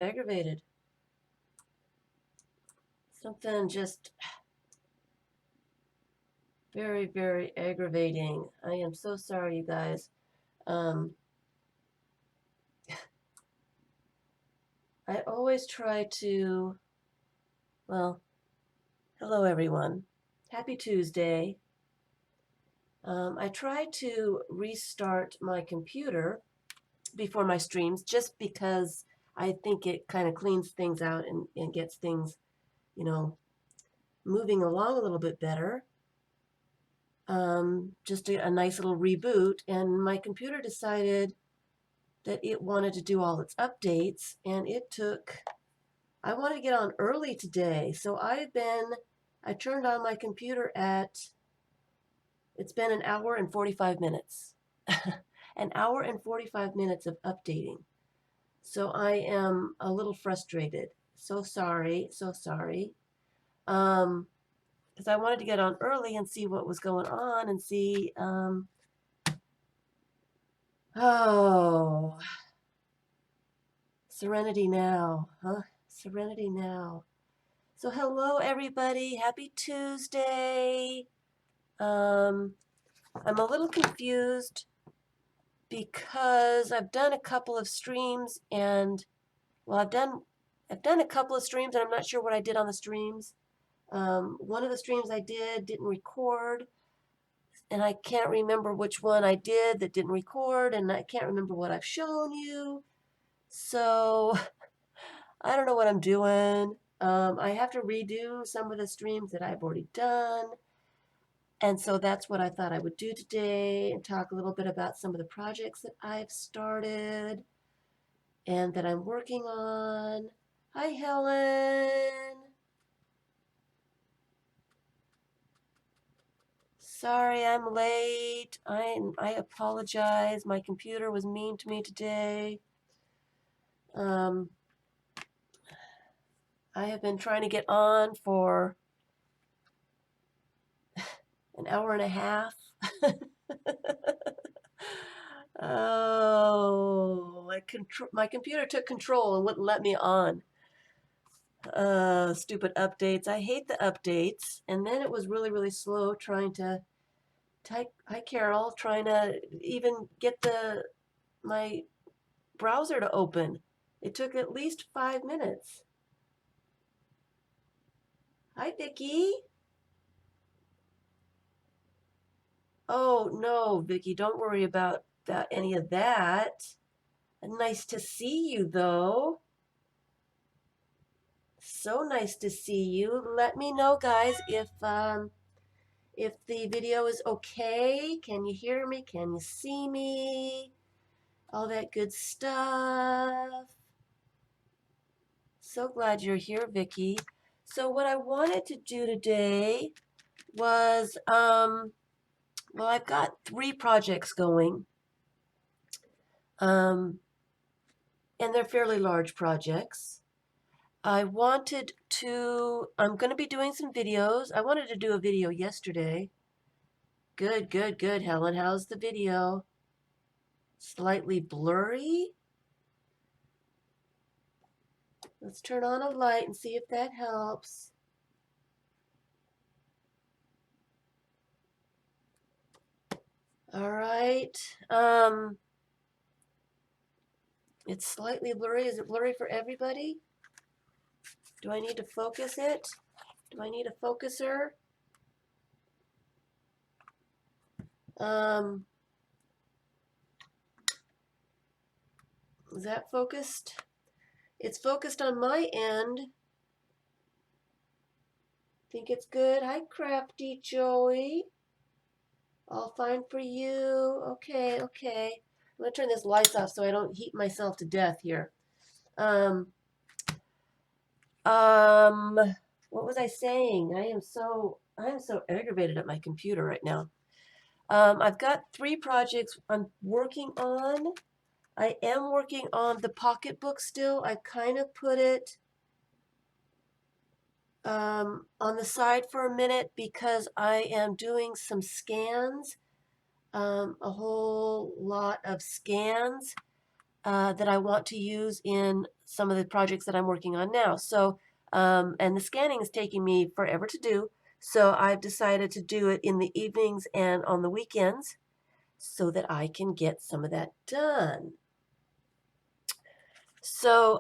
Aggravated. Something just very, very aggravating. I am so sorry, you guys. Um, I always try to, well, hello everyone. Happy Tuesday. I try to restart my computer before my streams just because I think it kind of cleans things out and gets things, you know, moving along a little bit better. Just a nice little reboot, and my computer decided that it wanted to do all its updates, and I wanted to get on early today, so I turned on my computer it's been an hour and 45 minutes. An hour and 45 minutes of updating. So I am a little frustrated. So sorry, so sorry. Because I wanted to get on early and see what was going on and see, oh, Serenity now, huh? Serenity now. So hello everybody, happy Tuesday. I'm a little confused because I've done a couple of streams and well I've done a couple of streams and I'm not sure what I did on the streams. One of the streams I didn't record, and I can't remember which one I did that didn't record, and I can't remember what I've shown you. So I don't know what I'm doing. I have to redo some of the streams that I've already done. And so that's what I thought I would do today and talk a little bit about some of the projects that I've started and that I'm working on. Hi, Helen. Sorry I'm late. I apologize. My computer was mean to me today. I have been trying to get on for an hour and a half. Oh, my computer took control and wouldn't let me on. Stupid updates. I hate the updates. And then it was really, really slow trying to type. Hi, Carol. Trying to even get my browser to open. It took at least 5 minutes. Hi, Vicky. Oh, no, Vicky, don't worry about any of that. Nice to see you, though. So nice to see you. Let me know, guys, if the video is okay. Can you hear me? Can you see me? All that good stuff. So glad you're here, Vicky. So what I wanted to do today was, well, I've got 3 projects going. And they're fairly large projects. I'm going to be doing some videos. I wanted to do a video yesterday. Good, good, good, Helen. How's the video? Slightly blurry? Let's turn on a light and see if that helps. All right. It's slightly blurry. Is it blurry for everybody? Do I need to focus it? Do I need a focuser? Is that focused? It's focused on my end. Think it's good? Hi, Crafty Joey. All fine for you. Okay, okay. I'm gonna turn this lights off so I don't heat myself to death here. What was I saying? I am so aggravated at my computer right now. I've got 3 projects I'm working on. I am working on the pocketbook still. I kind of put it on the side for a minute because I am doing some scans, a whole lot of scans that I want to use in some of the projects that I'm working on now. So, and the scanning is taking me forever to do. So I've decided to do it in the evenings and on the weekends so that I can get some of that done. So,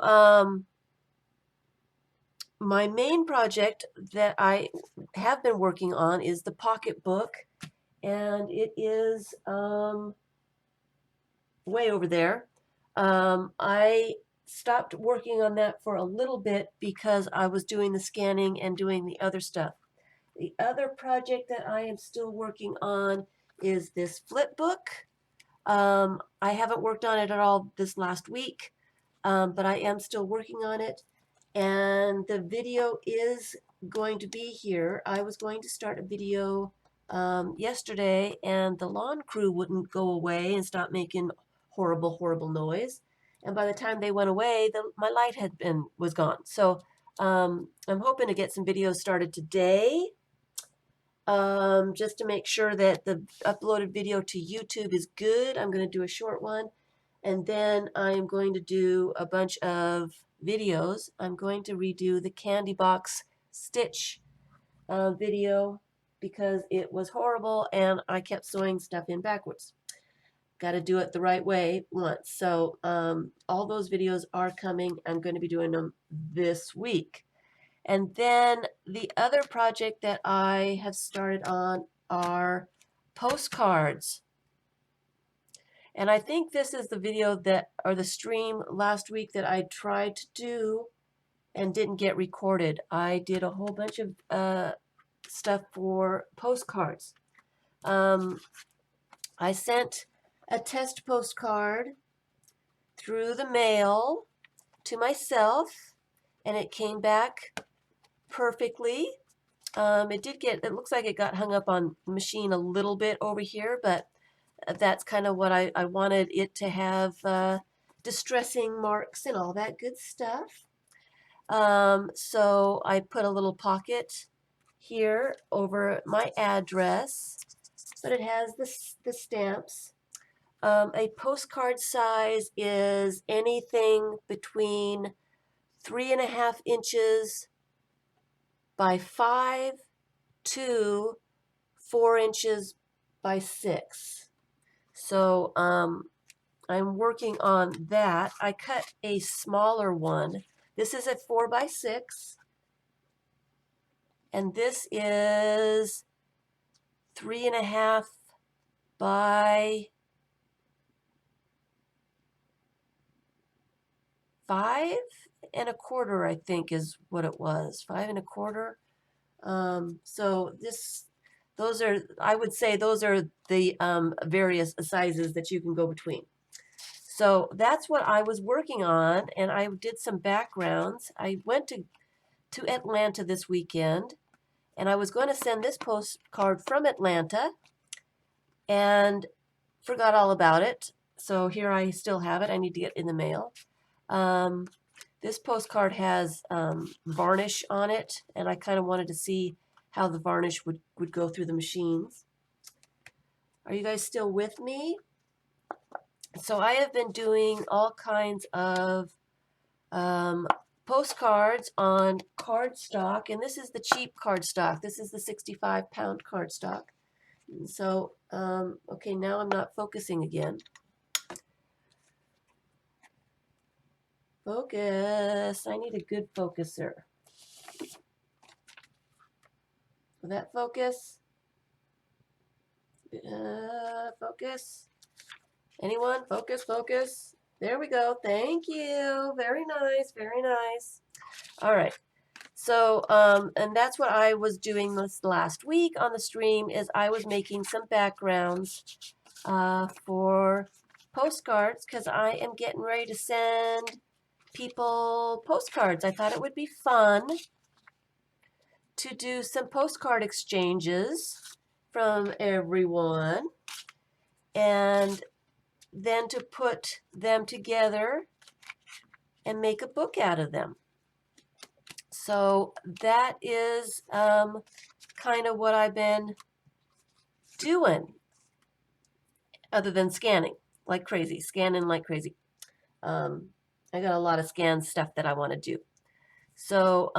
my main project that I have been working on is the pocketbook, and it is way over there. I stopped working on that for a little bit because I was doing the scanning and doing the other stuff. The other project that I am still working on is this flip book. I haven't worked on it at all this last week, but I am still working on it. And the video is going to be here. I was going to start a video yesterday, and the lawn crew wouldn't go away and stop making horrible, horrible noise. And by the time they went away, my light was gone. So I'm hoping to get some videos started today, just to make sure that the uploaded video to YouTube is good. I'm going to do a short one, and then I'm going to do a bunch of videos. I'm going to redo the candy box stitch video because it was horrible and I kept sewing stuff in backwards. Got to do it the right way once. So all those videos are coming. I'm going to be doing them this week. And then the other project that I have started on are postcards. And I think this is the video that, or the stream last week that I tried to do and didn't get recorded. I did a whole bunch of stuff for postcards. I sent a test postcard through the mail to myself, and it came back perfectly. It looks like it got hung up on the machine a little bit over here, but that's kind of what I wanted it to have, distressing marks and all that good stuff. So I put a little pocket here over my address, but it has the stamps. A postcard size is anything between 3.5 inches by 5 to 4 inches by 6. So I'm working on that. I cut a smaller one. This is a 4 by 6, and this is 3.5 by 5.25, I think is what it was. 5.25. So I would say those are the various sizes that you can go between. So that's what I was working on, and I did some backgrounds. I went to Atlanta this weekend, and I was going to send this postcard from Atlanta and forgot all about it. So here I still have it. I need to get it in the mail. This postcard has varnish on it, and I kind of wanted to see how the varnish would go through the machines. Are you guys still with me? So I have been doing all kinds of postcards on cardstock, and this is the cheap cardstock. This is the 65-pound cardstock. So, okay, now I'm not focusing again. Focus. I need a good focuser. Will that focus? Focus. Anyone? Focus, focus. There we go. Thank you. Very nice, very nice. All right. So, and that's what I was doing this last week on the stream, is I was making some backgrounds for postcards because I am getting ready to send people postcards. I thought it would be fun to do some postcard exchanges from everyone, and then to put them together and make a book out of them. So that is kind of what I've been doing, other than scanning like crazy, scanning like crazy. I got a lot of scan stuff that I want to do. So,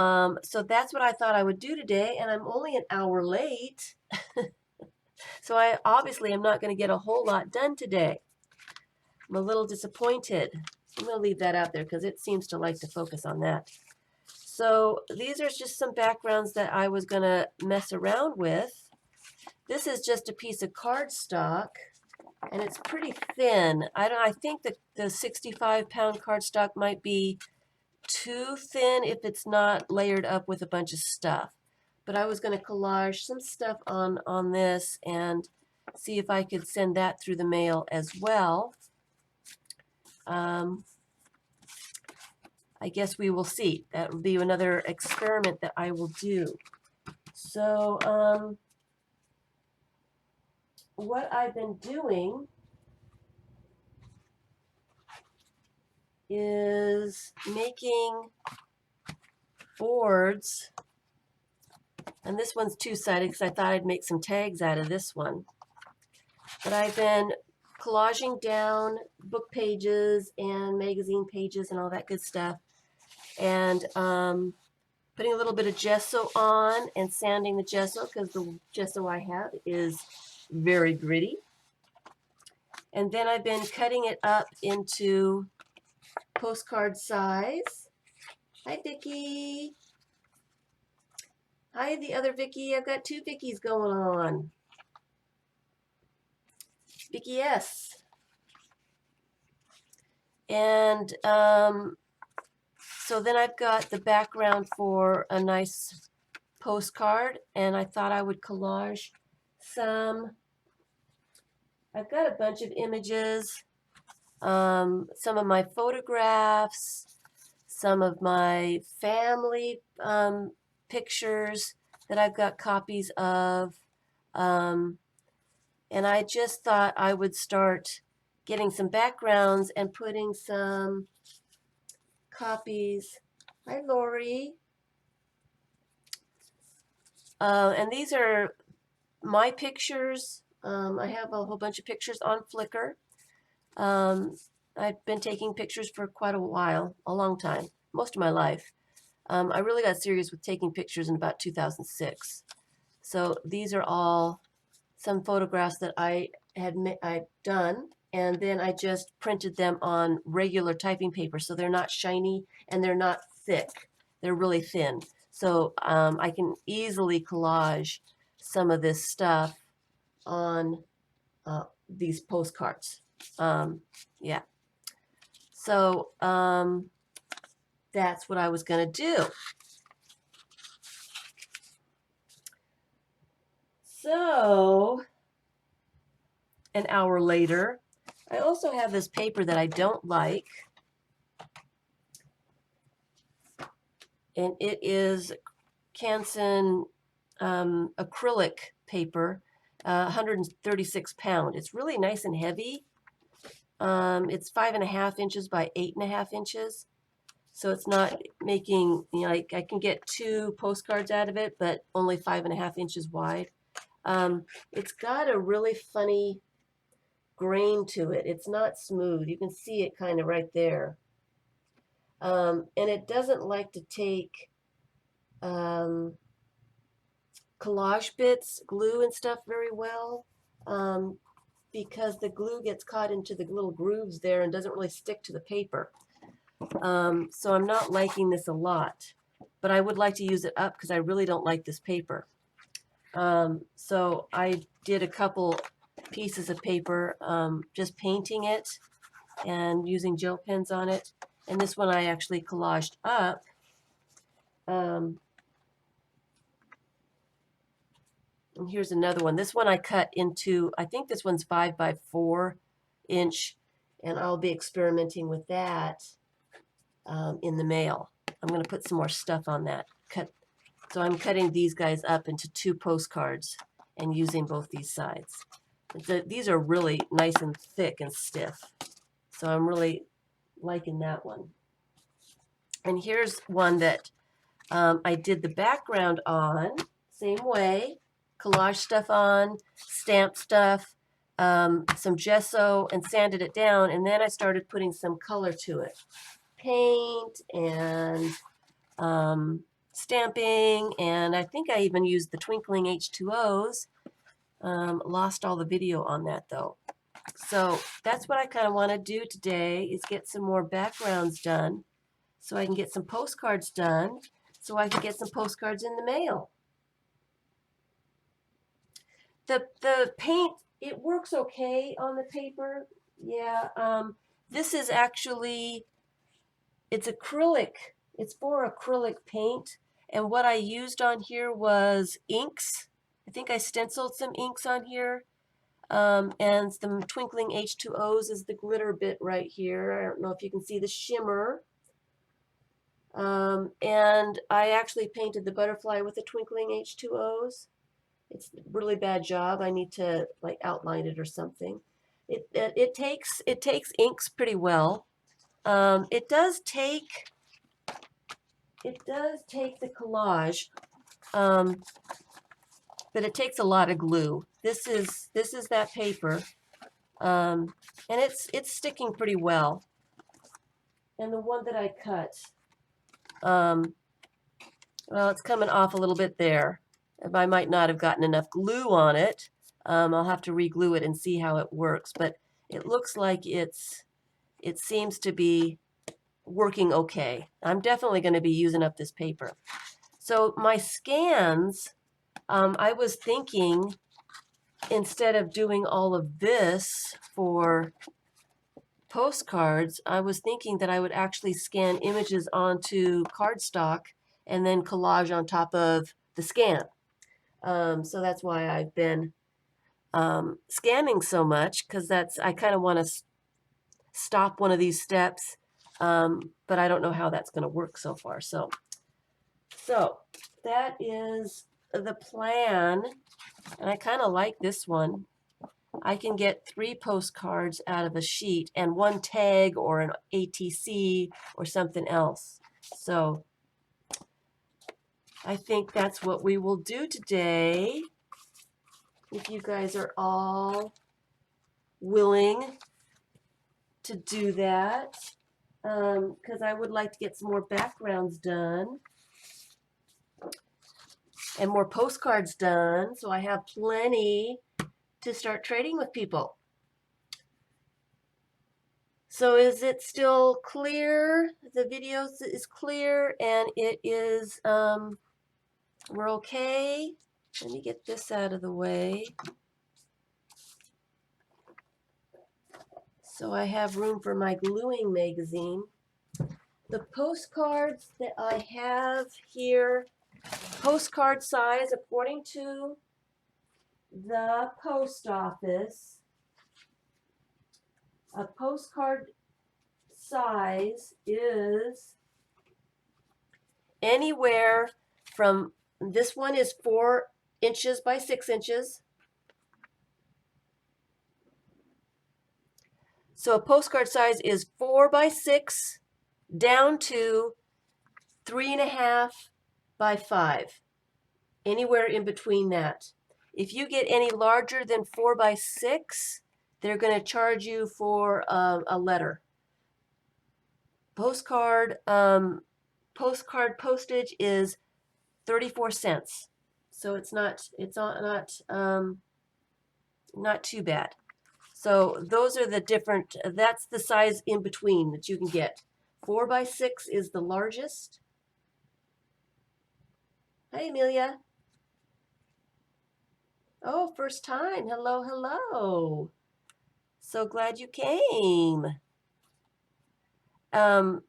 so that's what I thought I would do today, and I'm only an hour late. So I obviously am not going to get a whole lot done today. I'm a little disappointed. I'm going to leave that out there because it seems to like to focus on that. So these are just some backgrounds that I was going to mess around with. This is just a piece of cardstock, and it's pretty thin. I think that the 65-pound cardstock might be too thin if it's not layered up with a bunch of stuff. But I was going to collage some stuff on this and see if I could send that through the mail as well. I guess we will see. That will be another experiment that I will do. So what I've been doing is making boards, and this one's two-sided because I thought I'd make some tags out of this one. But I've been collaging down book pages and magazine pages and all that good stuff, and putting a little bit of gesso on and sanding the gesso because the gesso I have is very gritty. And then I've been cutting it up into postcard size. Hi, Vicki. Hi, the other Vicki. I've got two Vickies going on. Vicki S. And so then I've got the background for a nice postcard, and I thought I would collage some. I've got a bunch of images, some of my photographs, some of my family pictures that I've got copies of, and I just thought I would start getting some backgrounds and putting some copies. Hi, Lori. And these are my pictures. I have a whole bunch of pictures on Flickr. I've been taking pictures for quite a while, a long time, most of my life. I really got serious with taking pictures in about 2006. So these are all some photographs that I've done, and then I just printed them on regular typing paper, so they're not shiny and they're not thick. They're really thin. So I can easily collage some of this stuff on these postcards. Yeah. So that's what I was going to do. So an hour later, I also have this paper that I don't like. And it is Canson acrylic paper, 136 pound. It's really nice and heavy. It's 5.5 inches by 8.5 inches. So it's not making, you know, I can get 2 postcards out of it, but only 5.5 inches wide. It's got a really funny grain to it. It's not smooth. You can see it kind of right there. And it doesn't like to take collage bits, glue and stuff very well, because the glue gets caught into the little grooves there and doesn't really stick to the paper. So I'm not liking this a lot, but I would like to use it up because I really don't like this paper. So I did a couple pieces of paper, just painting it and using gel pens on it. And this one I actually collaged up. And here's another one. This one I cut into, I think this one's 5 by 4 inch, and I'll be experimenting with that in the mail. I'm going to put some more stuff on that. So I'm cutting these guys up into 2 postcards and using both these sides. These are really nice and thick and stiff. So I'm really liking that one. And here's one that I did the background on, same way, collage stuff on, stamp stuff, some gesso, and sanded it down, and then I started putting some color to it. paint and stamping, and I think I even used the twinkling H2Os. Lost all the video on that though. So that's what I kind of want to do today, is get some more backgrounds done so I can get some postcards done, so I can get some postcards in the mail. The paint, it works okay on the paper. Yeah, this is actually, it's acrylic. It's for acrylic paint. And what I used on here was inks. I think I stenciled some inks on here. And some twinkling H2Os is the glitter bit right here. I don't know if you can see the shimmer. And I actually painted the butterfly with the twinkling H2Os. It's a really bad job. I need to like outline it or something. It takes inks pretty well. It does take the collage, but it takes a lot of glue. This is that paper, and it's sticking pretty well. And the one that I cut, well, it's coming off a little bit there. I might not have gotten enough glue on it. I'll have to re-glue it and see how it works, but it looks like it seems to be working okay. I'm definitely going to be using up this paper. So my scans, I was thinking, instead of doing all of this for postcards, I was thinking that I would actually scan images onto cardstock and then collage on top of the scan. So that's why I've been scanning so much, because I kind of want to stop one of these steps, but I don't know how that's going to work so far. So that is the plan, and I kind of like this one. I can get 3 postcards out of a sheet and 1 tag or an ATC or something else. So I think that's what we will do today, if you guys are all willing to do that, because I would like to get some more backgrounds done and more postcards done, so I have plenty to start trading with people. So is it still clear? The video is clear and it is, we're okay. Let me get this out of the way, so I have room for my gluing magazine. The postcards that I have here, postcard size according to the post office, a postcard size is anywhere from, this one is 4 inches by 6 inches. So a postcard size is 4 by 6 down to 3.5 by 5. Anywhere in between that. If you get any larger than 4 by 6, they're going to charge you for a letter. Postcard postage is 34 cents. So it's not too bad. So those are the different, that's the size in between that you can get. 4 by 6 is the largest. Hi, Amelia. Oh, first time. Hello, hello. So glad you came. 4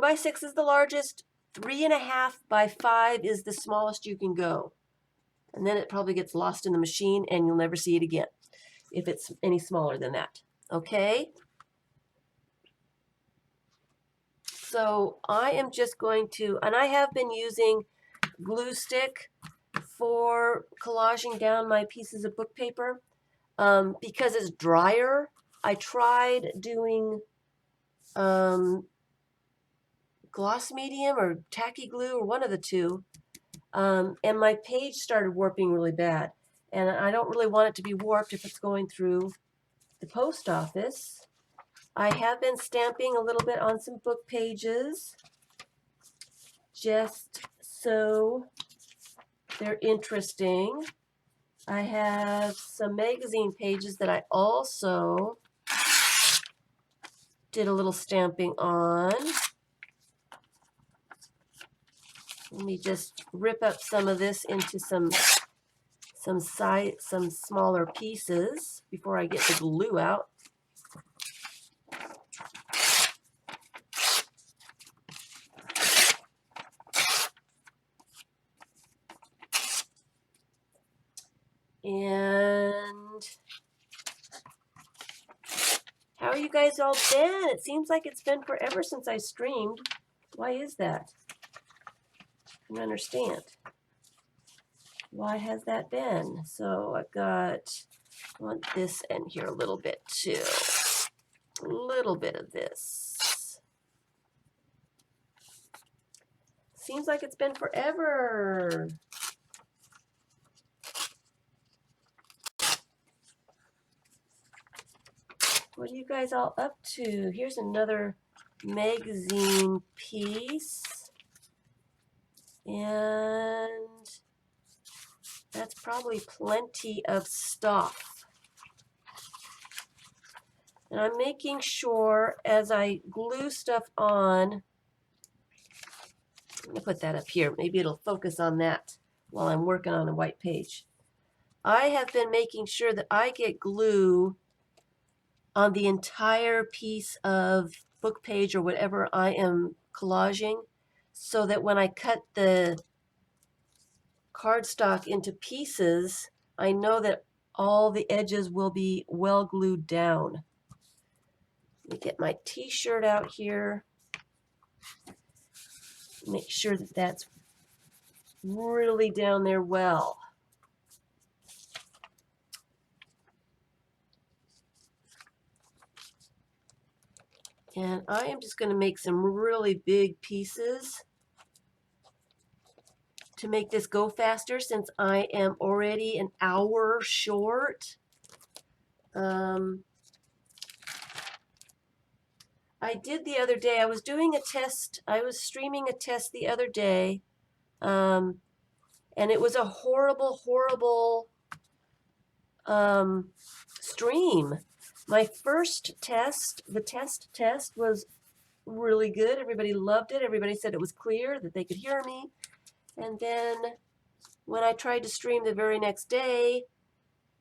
by 6 is the largest. 3.5 by 5 is the smallest you can go. And then it probably gets lost in the machine and you'll never see it again if it's any smaller than that. Okay? So I am just going to, and I have been using glue stick for collaging down my pieces of book paper because it's drier. I tried doing gloss medium or tacky glue or one of the two, and my page started warping really bad, and I don't really want it to be warped if it's going through the post office. I have been stamping a little bit on some book pages, just so they're interesting. I have some magazine pages that I also did a little stamping on. Let me just rip up some of this into some smaller pieces before I get the glue out. And how are you guys all been? It seems like it's been forever since I streamed. Why is that? I don't understand. Why has that been? So I've got, I want this in here a little bit too. A little bit of this. Seems like it's been forever. What are you guys all up to? Here's another magazine piece. And that's probably plenty of stuff. And I'm making sure as I glue stuff on, I'm going to put that up here. Maybe it'll focus on that while I'm working on a white page. I have been making sure that I get glue on the entire piece of book page or whatever I am collaging, so that when I cut the cardstock into pieces, I know that all the edges will be well glued down. Let me get my t-shirt out here. Make sure that that's really down there well. And I am just going to make some really big pieces to make this go faster, since I am already an hour short. I did the other day, I was doing a test, I was streaming a test the other day, and it was a horrible, horrible stream. My first test, the test was really good. Everybody loved it. Everybody said it was clear, that they could hear me. And then when I tried to stream the very next day,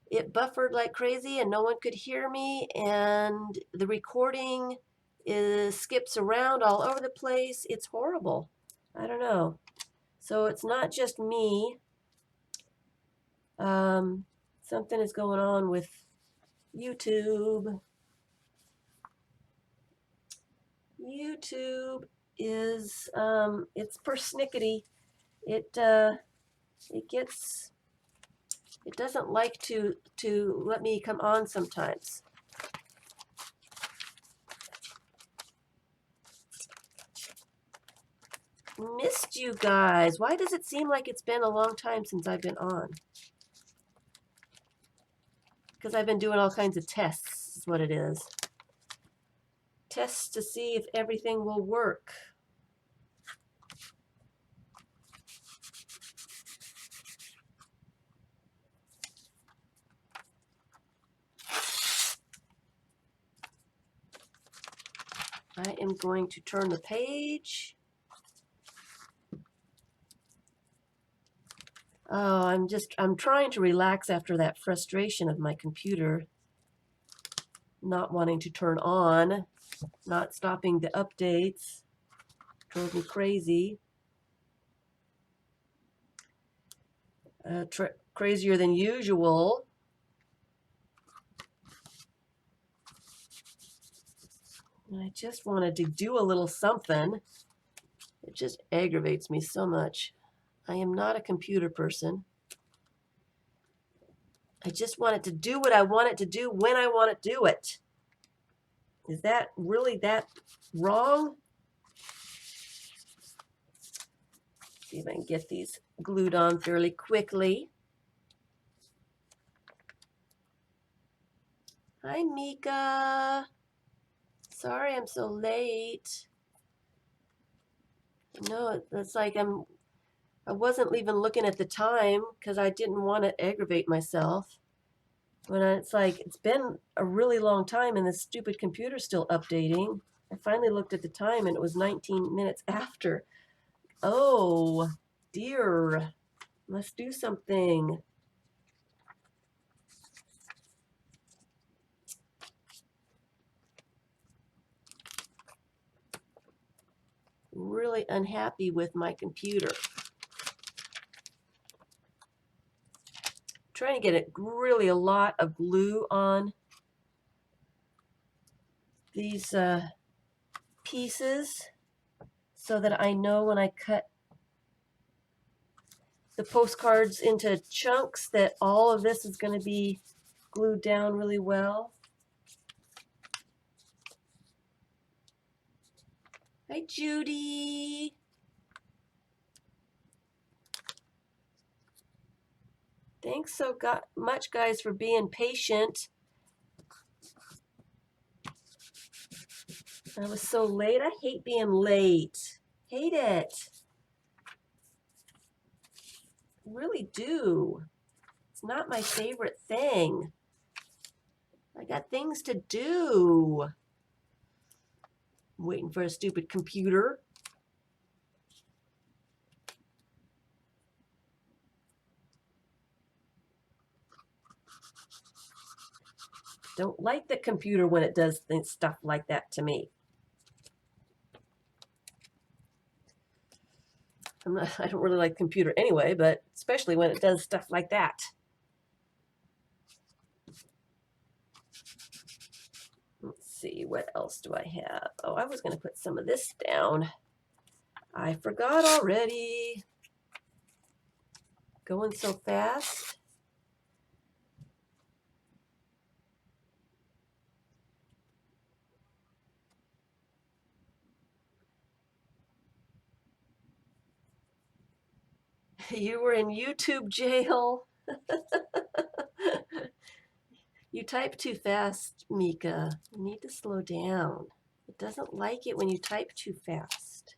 it buffered like crazy and no one could hear me, and the recording skips around all over the place. It's horrible. I don't know. So it's not just me. Something is going on with YouTube. YouTube is it's persnickety. It doesn't like to let me come on sometimes. Missed you guys. Why does it seem like it's been a long time since I've been on? Because I've been doing all kinds of tests, is what it is. Tests to see if everything will work. I am going to turn the page. Oh, I'm trying to relax after that frustration of my computer not wanting to turn on, not stopping the updates. Drove me crazy. Crazier than usual. And I just wanted to do a little something. It just aggravates me so much. I am not a computer person. I just want it to do what I want it to do when I want it to do it. Is that really that wrong? See if I can get these glued on fairly quickly. Hi, Mika. Sorry I'm so late. No, it's like I wasn't even looking at the time because I didn't want to aggravate myself. It's like it's been a really long time and this stupid computer's still updating. I finally looked at the time and it was 19 minutes after. Oh, dear. Let's do something. Really unhappy with my computer. Trying to get it really a lot of glue on these pieces so that I know when I cut the postcards into chunks that all of this is going to be glued down really well. Hi, Judy. Thanks so much, guys, for being patient. I was so late. I hate being late. Hate it. Really do. It's not my favorite thing. I got things to do. I'm waiting for a stupid computer. Don't like the computer when it does stuff like that to me. I don't really like the computer anyway, but especially when it does stuff like that. Let's see, what else do I have? Oh, I was going to put some of this down. I forgot already. Going so fast. You were in YouTube jail. You type too fast, Mika. You need to slow down. It doesn't like it when you type too fast.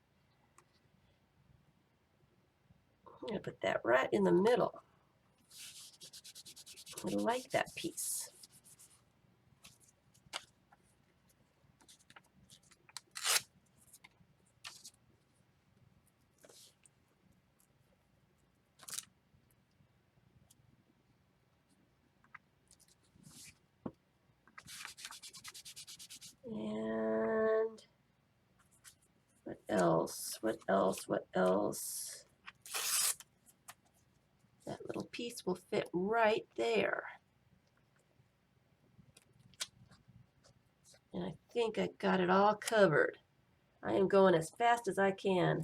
I'm going to put that right in the middle. I like that piece. And what else? What else? What else? That little piece will fit right there. And I think I got it all covered. I am going as fast as I can.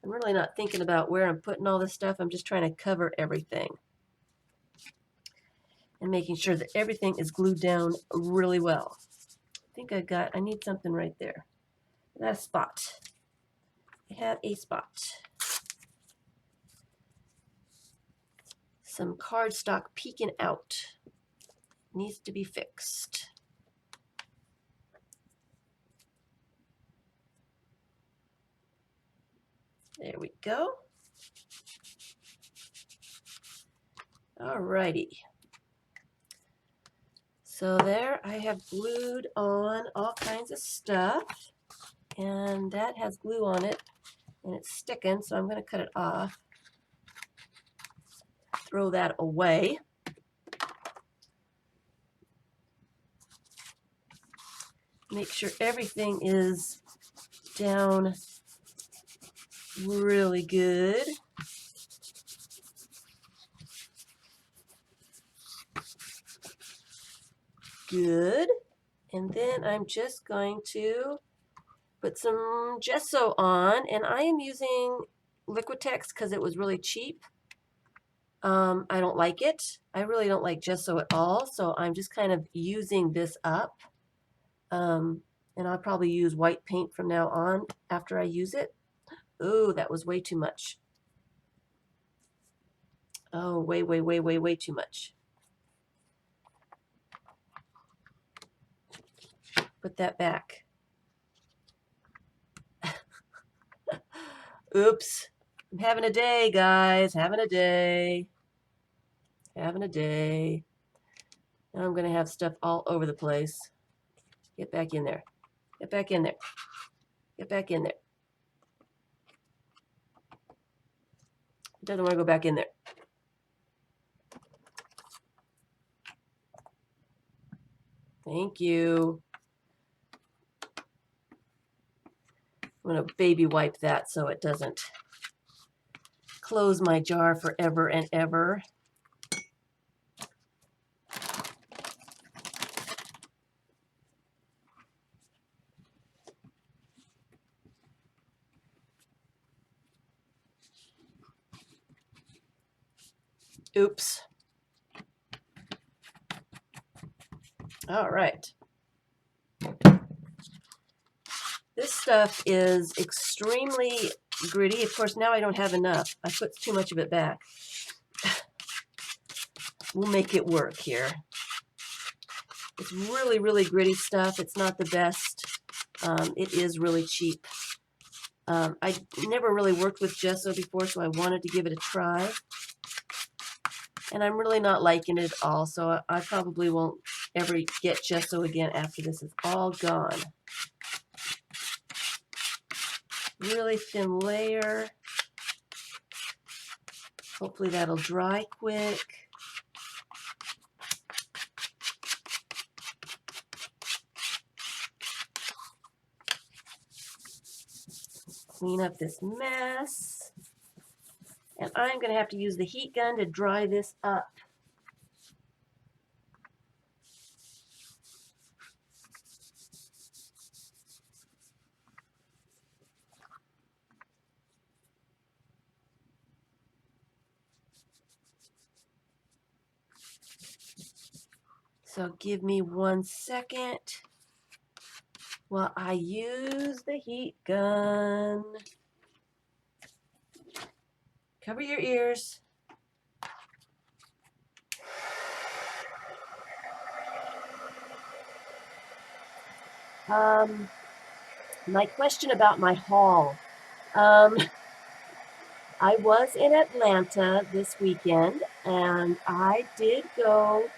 I'm really not thinking about where I'm putting all this stuff. I'm just trying to cover everything. And making sure that everything is glued down really well. I think I need something right there. That spot. I have a spot. Some cardstock peeking out. Needs to be fixed. There we go. Alrighty. So there I have glued on all kinds of stuff. And that has glue on it. And it's sticking, so I'm going to cut it off. Throw that away. Make sure everything is down really good. Good. And then I'm just going to put some gesso on, and I am using Liquitex because it was really cheap. I don't like it. I really don't like gesso at all, so I'm just kind of using this up. And I'll probably use white paint from now on after I use it. Oh, that was way too much. Oh, way too much. Put that back. Oops. I'm having a day, guys. Having a day. Having a day. Now I'm going to have stuff all over the place. Get back in there. Get back in there. Get back in there. It doesn't want to go back in there. Thank you. I'm going to baby wipe that so it doesn't close my jar forever and ever. Oops. All right. This stuff is extremely gritty. Of course, now I don't have enough. I put too much of it back. We'll make it work here. It's really, really gritty stuff. It's not the best. It is really cheap. I never really worked with gesso before, so I wanted to give it a try. And I'm really not liking it at all, so I probably won't ever get gesso again after this is all gone. Really thin layer. Hopefully that'll dry quick. Clean up this mess. And I'm going to have to use the heat gun to dry this up. So give me 1 second while I use the heat gun. Cover your ears. My question about my haul. I was in Atlanta this weekend, and I did go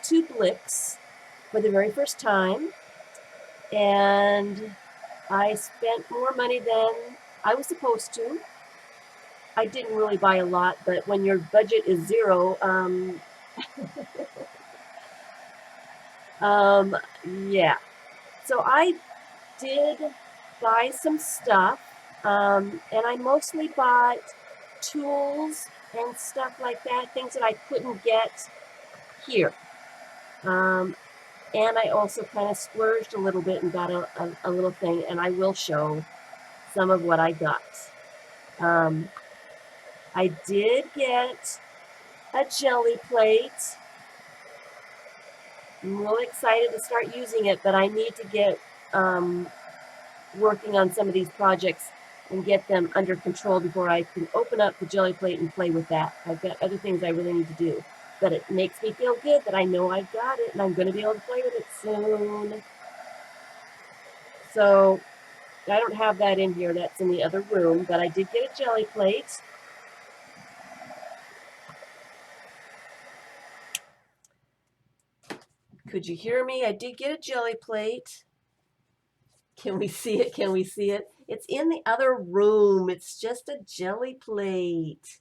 to Blix for the very first time, and I spent more money than I was supposed to. I didn't really buy a lot, but when your budget is zero, yeah. So I did buy some stuff, and I mostly bought tools and stuff like that, things that I couldn't get here. And I also kind of splurged a little bit and got a little thing, and I will show some of what I got. I did get a jelly plate. I'm really excited to start using it, but I need to get working on some of these projects and get them under control before I can open up the jelly plate and play with that. I've got other things I really need to do. But it makes me feel good that I know I've got it and I'm going to be able to play with it soon. So I don't have that in here. That's in the other room. But I did get a jelly plate. Could you hear me? I did get a jelly plate. Can we see it? Can we see it? It's in the other room. It's just a jelly plate.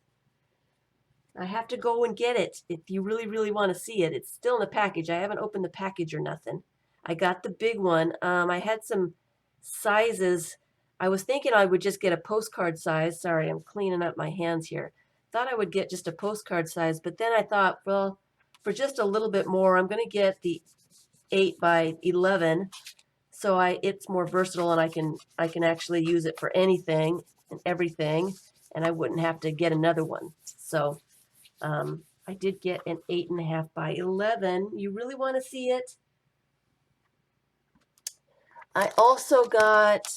I have to go and get it if you really, really want to see it. It's still in the package. I haven't opened the package or nothing. I got the big one. I had some sizes. I was thinking I would just get a postcard size. Sorry, I'm cleaning up my hands here. Thought I would get just a postcard size, but then I thought, well, for just a little bit more, I'm going to get the 8 by 11. So it's more versatile, and I can actually use it for anything and everything, and I wouldn't have to get another one. So I did get an 8.5 by 11. You really want to see it? I also got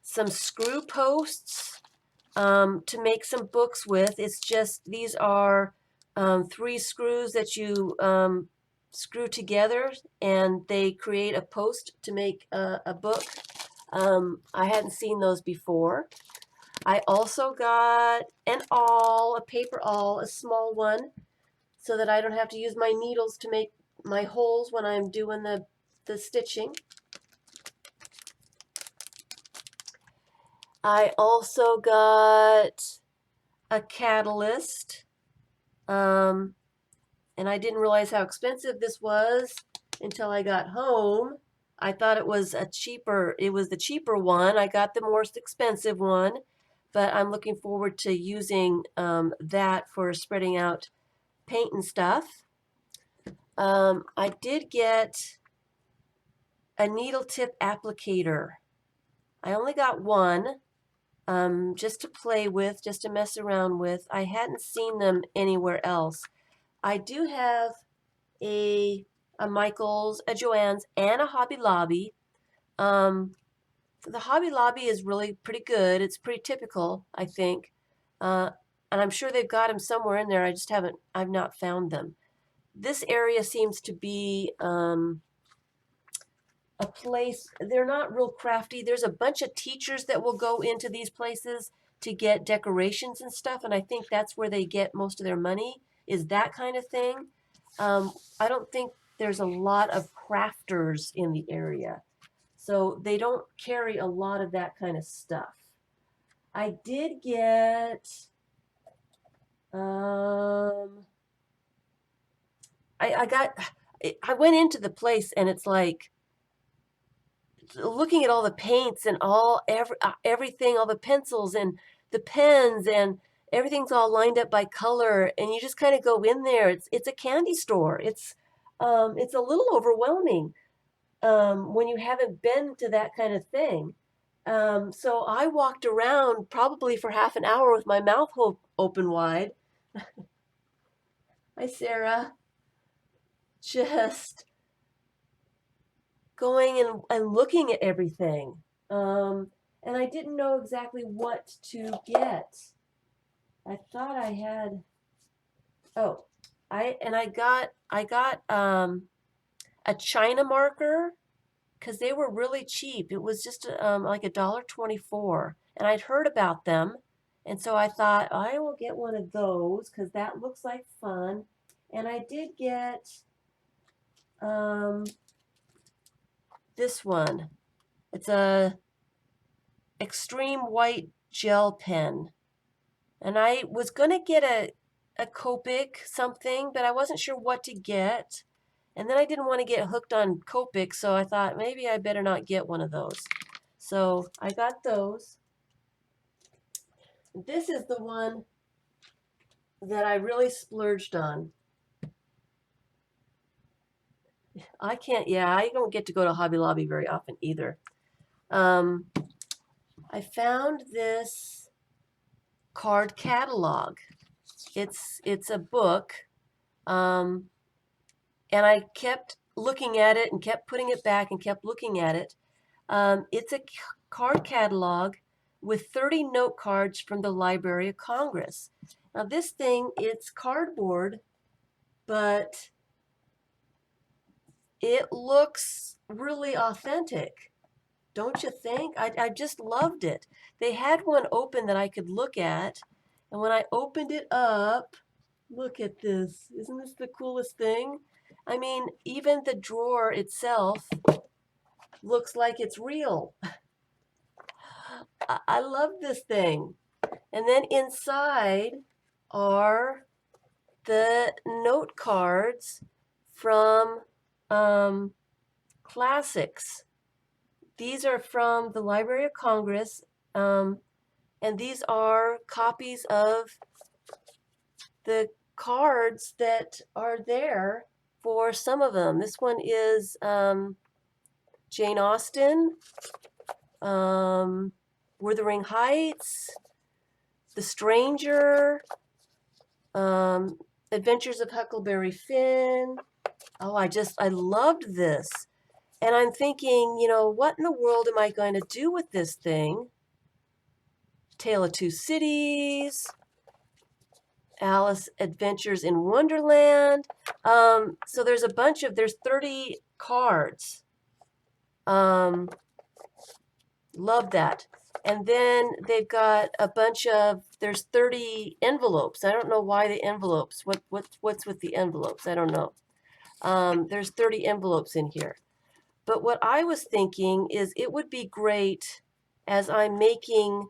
some screw posts to make some books with. It's just, these are 3 screws that you screw together, and they create a post to make a book. I hadn't seen those before. I also got an awl, a paper awl, a small one, so that I don't have to use my needles to make my holes when I'm doing the stitching. I also got a catalyst, and I didn't realize how expensive this was until I got home. I thought it was the cheaper one. I got the more expensive one, but I'm looking forward to using that for spreading out paint and stuff. I did get a needle tip applicator. I only got one, just to play with, just to mess around with. I hadn't seen them anywhere else. I do have a Michael's, a Joann's, and a Hobby Lobby. The Hobby Lobby is really pretty good. It's pretty typical, I think. And I'm sure they've got them somewhere in there. I've not found them. This area seems to be a place, they're not real crafty. There's a bunch of teachers that will go into these places to get decorations and stuff, and I think that's where they get most of their money, is that kind of thing. I don't think there's a lot of crafters in the area, so they don't carry a lot of that kind of stuff. I did get, I went into the place and it's like, looking at all the paints and everything, all the pencils and the pens, and everything's all lined up by color, and you just kind of go in there. It's a candy store. It's a little overwhelming when you haven't been to that kind of thing. So I walked around probably for half an hour with my mouth open wide. Hi, Sarah. Just going and looking at everything. And I didn't know exactly what to get. I thought I had, oh, I got a China marker because they were really cheap. It was just like $1.24, and I'd heard about them, and so I thought I will get one of those because that looks like fun. And I did get this one. It's a extreme white gel pen, and I was gonna get a Copic something, but I wasn't sure what to get. And then I didn't want to get hooked on Copic, so I thought maybe I better not get one of those. So I got those. This is the one that I really splurged on. I don't get to go to Hobby Lobby very often either. I found this card catalog. It's a book, and I kept looking at it and kept putting it back and kept looking at it. It's a card catalog with 30 note cards from the Library of Congress. Now this thing, it's cardboard, but it looks really authentic. Don't you think? I just loved it. They had one open that I could look at, and when I opened it up, look at this. Isn't this the coolest thing? I mean, even the drawer itself looks like it's real. I love this thing. And then inside are the note cards from classics. These are from the Library of Congress, and these are copies of the cards that are there for some of them. This one is Jane Austen, Wuthering Heights, The Stranger, Adventures of Huckleberry Finn. Oh, I loved this. And I'm thinking, what in the world am I going to do with this thing? Tale of Two Cities, Alice Adventures in Wonderland. So there's there's 30 cards. Love that. And then they've got a bunch of, there's 30 envelopes. I don't know why the envelopes. What's with the envelopes? I don't know. There's 30 envelopes in here. But what I was thinking is it would be great as I'm making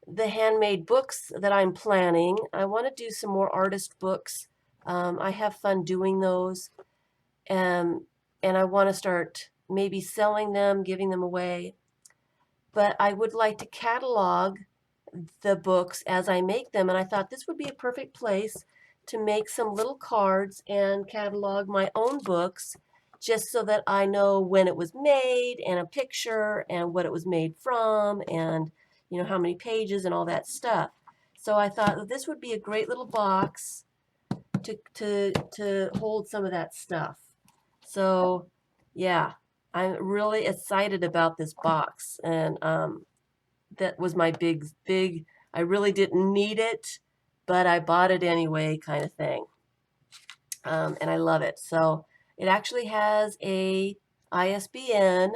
the handmade books that I'm planning. I want to do some more artist books. I have fun doing those. And I want to start maybe selling them, giving them away. But I would like to catalog the books as I make them. And I thought this would be a perfect place to make some little cards and catalog my own books just so that I know when it was made and a picture and what it was made from and how many pages and all that stuff. So I thought that this would be a great little box to hold some of that stuff. So yeah, I'm really excited about this box, and that was my big. I really didn't need it, but I bought it anyway, kind of thing. And I love it. So it actually has a ISBN,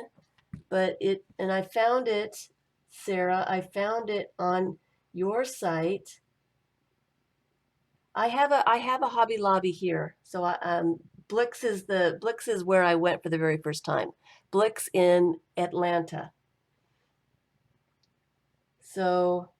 and I found it, Sarah. I found it on your site. I have a Hobby Lobby here, so Blix is where I went for the very first time. Blix in Atlanta. So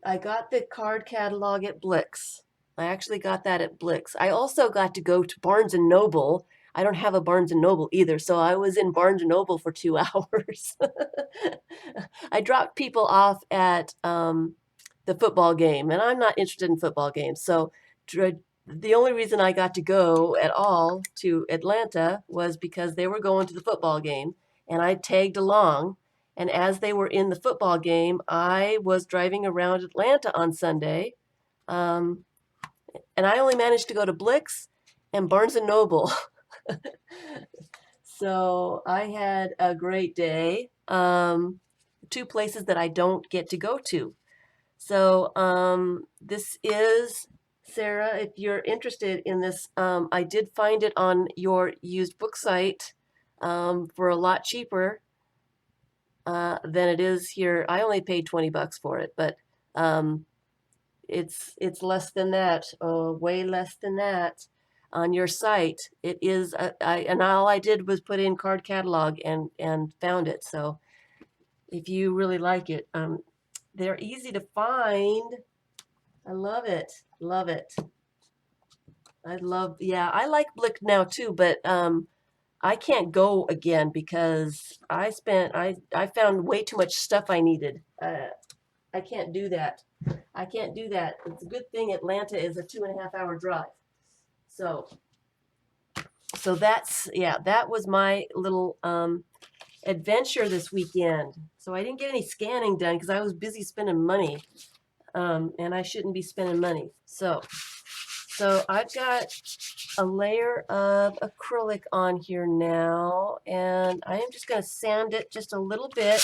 I got the card catalog at Blix. I actually got that at Blix. I also got to go to Barnes and Noble. I don't have a Barnes and Noble either, so I was in Barnes and Noble for 2 hours. I dropped people off at the football game, and I'm not interested in football games. So the only reason I got to go at all to Atlanta was because they were going to the football game, and I tagged along. And as they were in the football game, I was driving around Atlanta on Sunday, um, and I only managed to go to Blix and Barnes and Noble. So I had a great day. Two places that I don't get to go to. So this is, Sarah, if you're interested in this, I did find it on your used book site for a lot cheaper than it is here. I only paid $20 for it, but um, it's less than that, way less than that on your site. It is, and all I did was put in card catalog and found it. So if you really like it, they're easy to find. I love it. Love it. Yeah, I like Blick now too, but I can't go again because I found way too much stuff I needed. I can't do that. I can't do that. It's a good thing Atlanta is a 2.5 hour drive. So that was my little adventure this weekend. So I didn't get any scanning done because I was busy spending money, and I shouldn't be spending money. So I've got a layer of acrylic on here now, and I am just going to sand it just a little bit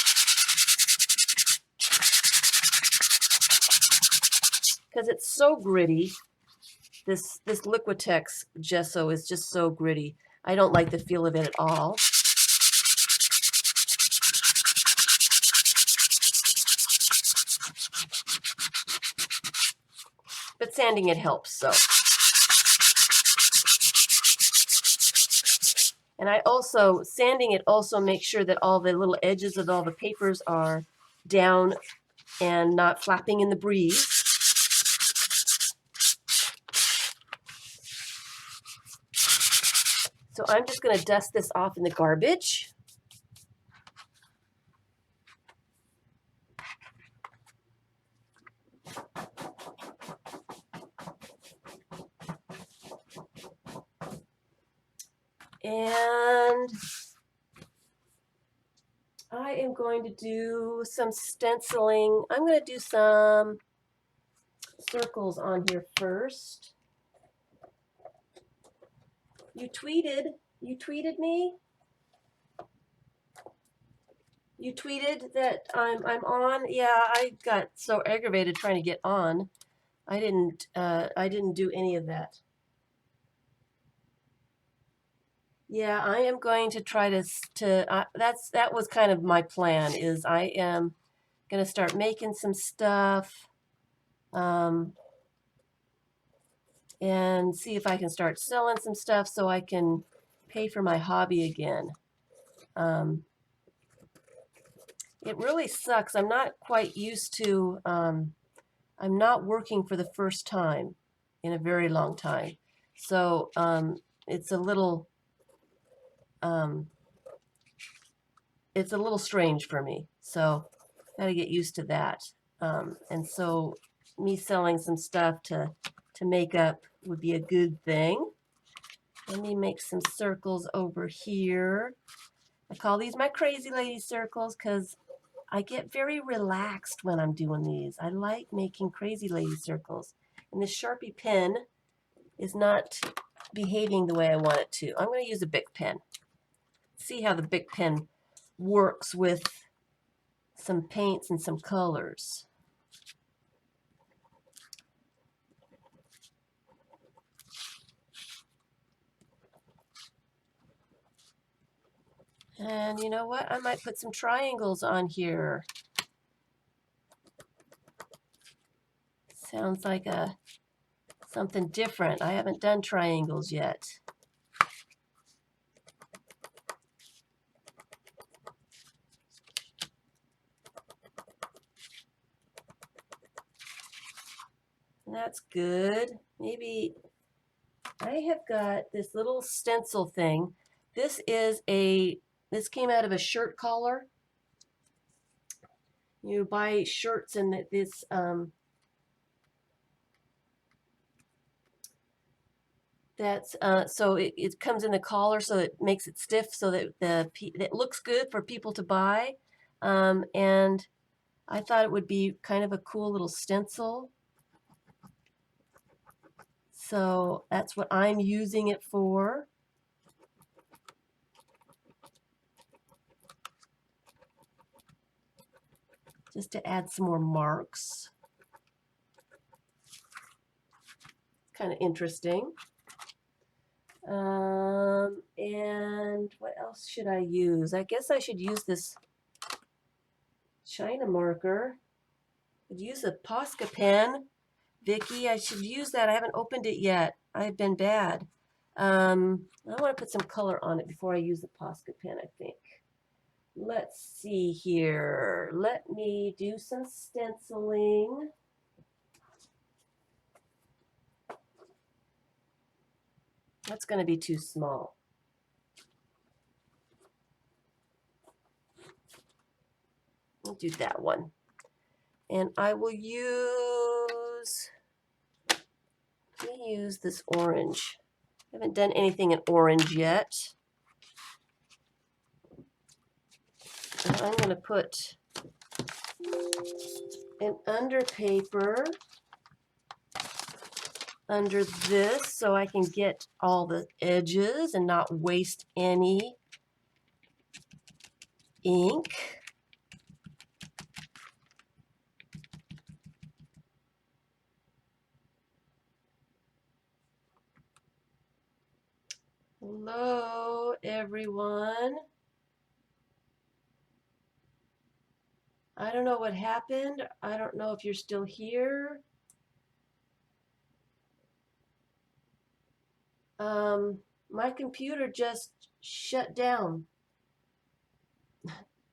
because it's so gritty. This Liquitex gesso is just so gritty. I don't like the feel of it at all. But sanding it helps, so. And sanding it also makes sure that all the little edges of all the papers are down and not flapping in the breeze. So I'm just going to dust this off in the garbage. And I am going to do some stenciling. I'm going to do some circles on here first. You tweeted me. You tweeted that I'm on. Yeah, I got so aggravated trying to get on. I didn't do any of that. Yeah, I am going to try that was kind of my plan, is I am Gonna start making some stuff and see if I can start selling some stuff so I can pay for my hobby again. It really sucks. I'm not quite used to, I'm not working for the first time in a very long time. So it's a little, it's a little strange for me. So gotta get used to that. And so me selling some stuff to make up would be a good thing. Let me make some circles over here. I call these my crazy lady circles because I get very relaxed when I'm doing these. I like making crazy lady circles. And this Sharpie pen is not behaving the way I want it to. I'm going to use a Bic pen. See how the Bic pen works with some paints and some colors. And you know what? I might put some triangles on here. Sounds like something different. I haven't done triangles yet. That's good. Maybe I have got this little stencil thing. This came out of a shirt collar. You buy shirts and this so it comes in the collar, so it makes it stiff, so that it looks good for people to buy. And I thought it would be kind of a cool little stencil. So that's what I'm using it for. Just to add some more marks. Kind of interesting. And what else should I use? I guess I should use this China marker. I'd use a Posca pen. Vicky, I should use that. I haven't opened it yet. I've been bad. I want to put some color on it before I use the Posca pen, I think. Let's see here. Let me do some stenciling. That's going to be too small. I'll do that one. And I will use this orange. I haven't done anything in orange yet. And I'm going to put an under paper under this so I can get all the edges and not waste any ink. Hello, everyone. I don't know what happened. I don't know if you're still here. My computer just shut down.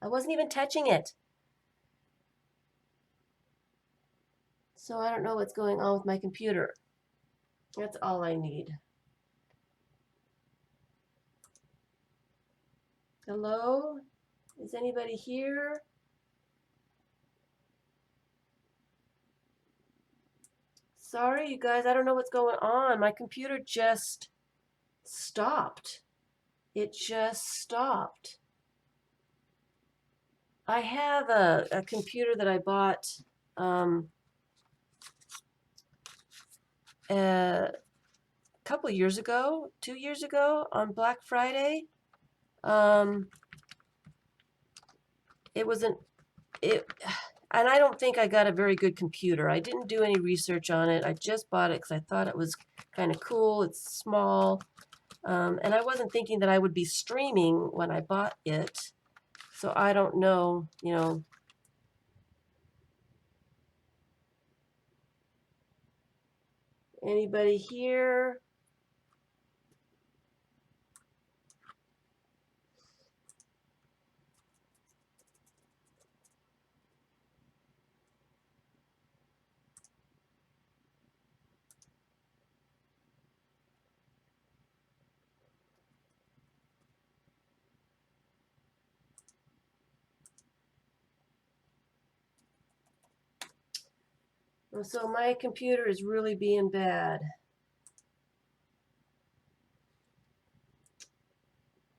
I wasn't even touching it. So I don't know what's going on with my computer. That's all I need. Hello? Is anybody here? Sorry, you guys, I don't know what's going on. My computer just stopped. It just stopped. I have a computer that I bought a couple years ago, 2 years ago on Black Friday. And I don't think I got a very good computer. I didn't do any research on it. I just bought it because I thought it was kind of cool. It's small. And I wasn't thinking that I would be streaming when I bought it. So I don't know, Anybody here? So my computer is really being bad.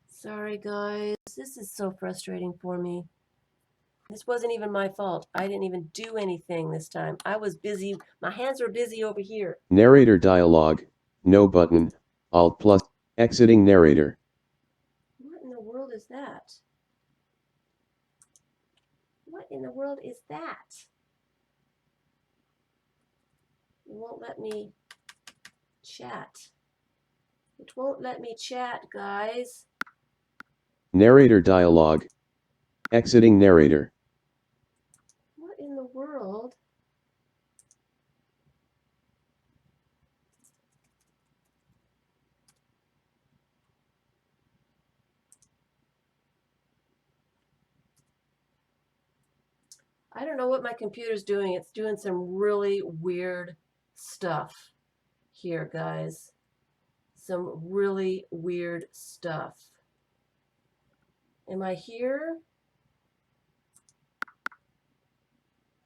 Sorry, guys. This is so frustrating for me. This wasn't even my fault. I didn't even do anything this time. I was busy. My hands were busy over here. Narrator dialogue. No button. Alt plus. Exiting narrator. What in the world is that? What in the world is that? It won't let me chat. It won't let me chat, guys. Narrator dialogue. Exiting narrator. What in the world? I don't know what my computer's doing. It's doing some really weird stuff here, guys. Some really weird stuff. Am I here?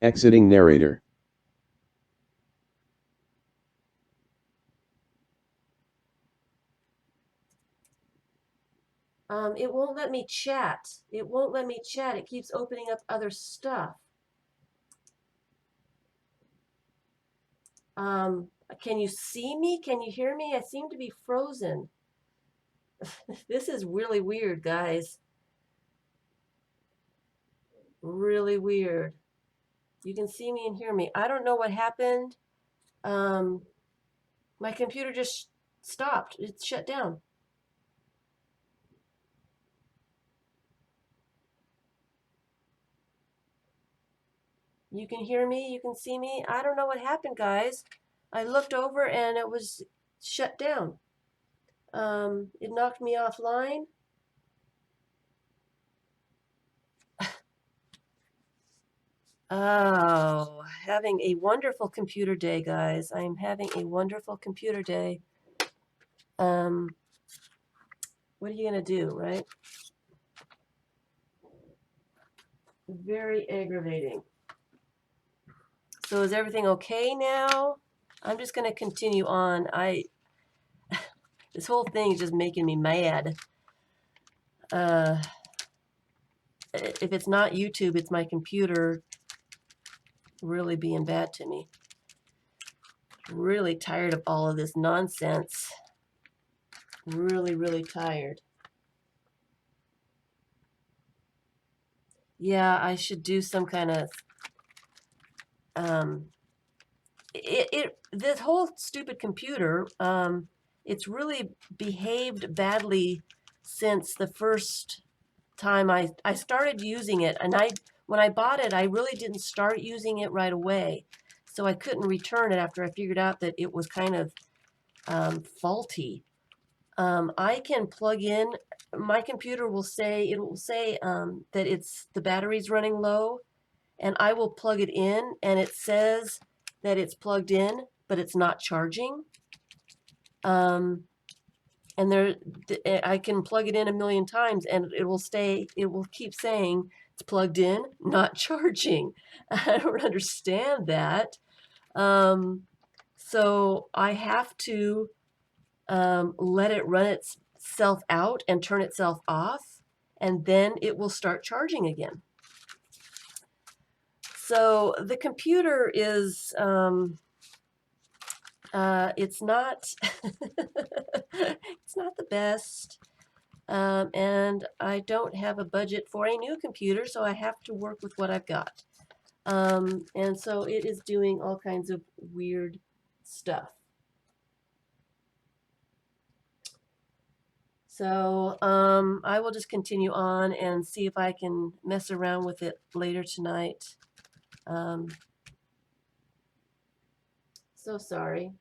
Exiting narrator. It won't let me chat. It won't let me chat. It keeps opening up other stuff. Can you see me? Can you hear me? I seem to be frozen. This is really weird, guys. Really weird. You can see me and hear me. I don't know what happened. My computer just stopped. It shut down. You can hear me. You can see me. I don't know what happened, guys. I looked over and it was shut down. It knocked me offline. Oh, having a wonderful computer day, guys. I am having a wonderful computer day. What are you gonna do, right? Very aggravating. So is everything okay now? I'm just gonna continue on. This whole thing is just making me mad. If it's not YouTube, it's my computer really being bad to me. Really tired of all of this nonsense. Really, really tired. Yeah, I should do some kind of this whole stupid computer, it's really behaved badly since the first time I started using it, and when I bought it, I really didn't start using it right away, so I couldn't return it after I figured out that it was kind of faulty. I can plug in, my computer will say, that the battery's running low, and I will plug it in and it says that it's plugged in, but it's not charging. And I can plug it in a million times and it will keep saying it's plugged in, not charging. I don't understand that. So I have to let it run itself out and turn itself off, and then it will start charging again. So the computer is, it's not, it's not the best. And I don't have a budget for a new computer, so I have to work with what I've got. And so it is doing all kinds of weird stuff. So I will just continue on and see if I can mess around with it later tonight. So sorry.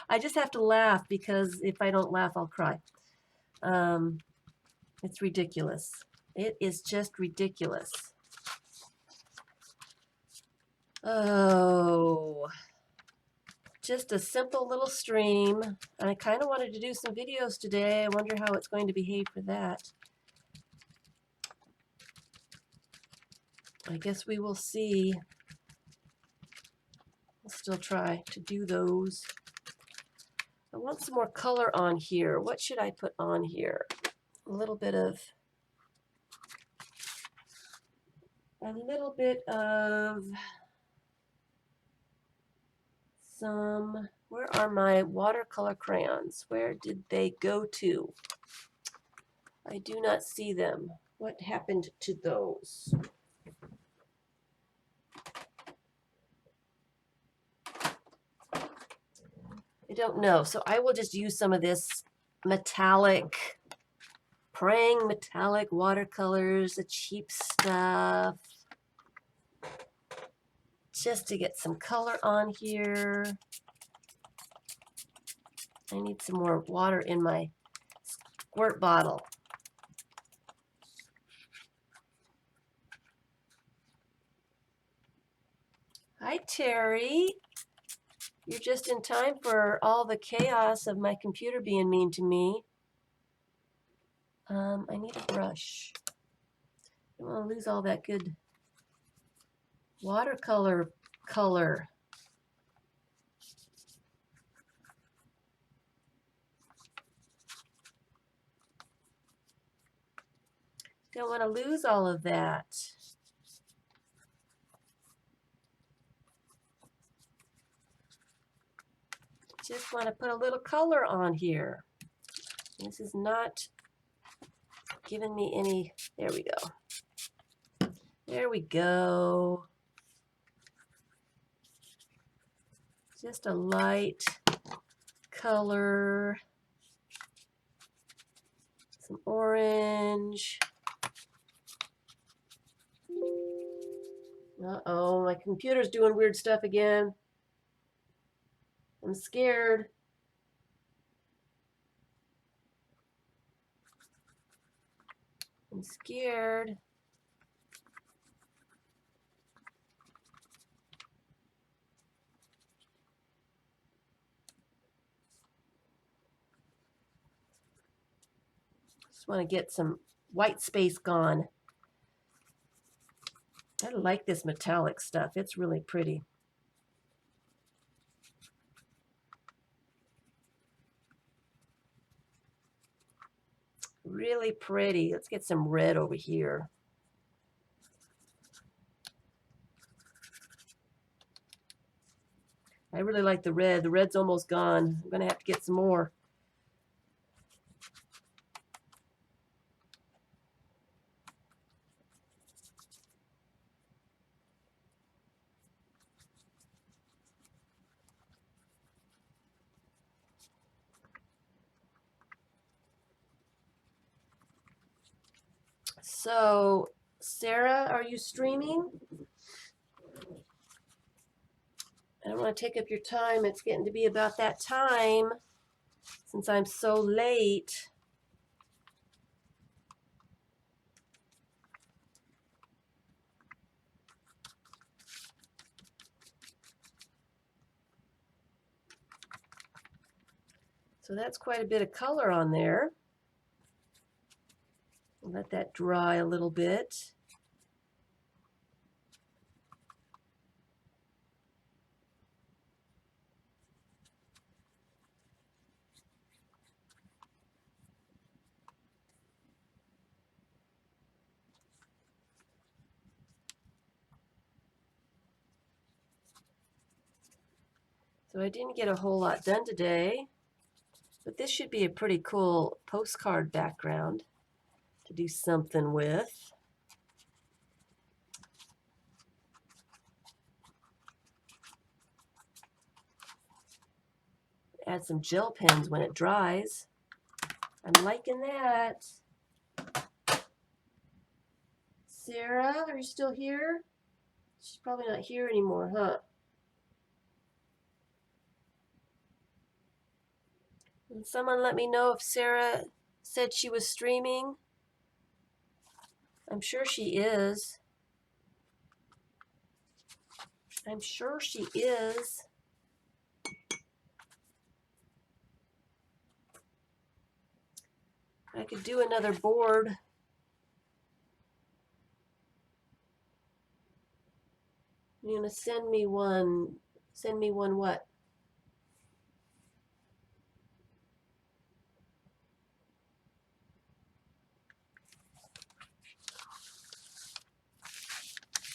I just have to laugh because if I don't laugh, I'll cry. It's ridiculous. It is just ridiculous. Oh, just a simple little stream. And I kind of wanted to do some videos today. I wonder how it's going to behave for that. I guess we will see. I'll still try to do those. I want some more color on here. What should I put on here? A little bit of some, where are my watercolor crayons? Where did they go to? I do not see them. What happened to those? I don't know. So I will just use some of this metallic, praying metallic watercolors, the cheap stuff, just to get some color on here. I need some more water in my squirt bottle. Hi, Terry. You're just in time for all the chaos of my computer being mean to me. I need a brush. I don't want to lose all that good watercolor color. Don't want to lose all of that. Just want to put a little color on here. This is not giving me any. There we go. There we go. Just a light color. Some orange. Uh-oh, my computer's doing weird stuff again. I'm scared. I'm scared. Just want to get some white space gone. I like this metallic stuff. It's really pretty. Really pretty. Let's get some red over here. I really like the red. The red's almost gone. I'm going to have to get some more. So, Sarah, are you streaming? I don't want to take up your time. It's getting to be about that time since I'm so late. So that's quite a bit of color on there. Let that dry a little bit. So I didn't get a whole lot done today, but this should be a pretty cool postcard background to do something with. Add some gel pens when it dries. I'm liking that. Sarah, are you still here? She's probably not here anymore, huh? And someone let me know if Sarah said she was streaming. I'm sure she is. I'm sure she is. I could do another board. You're gonna send me one. Send me one what?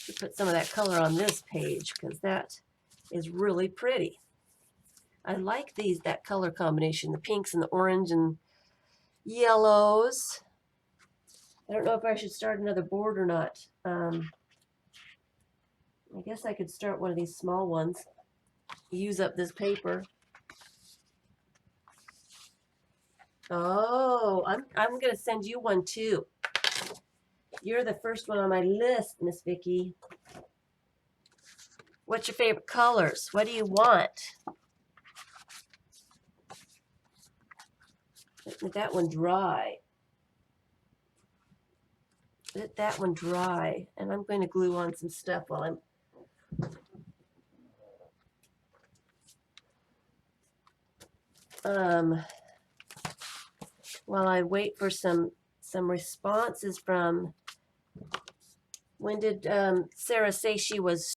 To put some of that color on this page because that is really pretty. I like that color combination, the pinks and the orange and yellows. I don't know if I should start another board or not. I guess I could start one of these small ones. Use up this paper. Oh, I'm gonna send you one too. You're the first one on my list, Miss Vicky. What's your favorite colors? What do you want? Let that one dry. Let that one dry. And I'm going to glue on some stuff while I wait for some responses from. When did Sarah say she was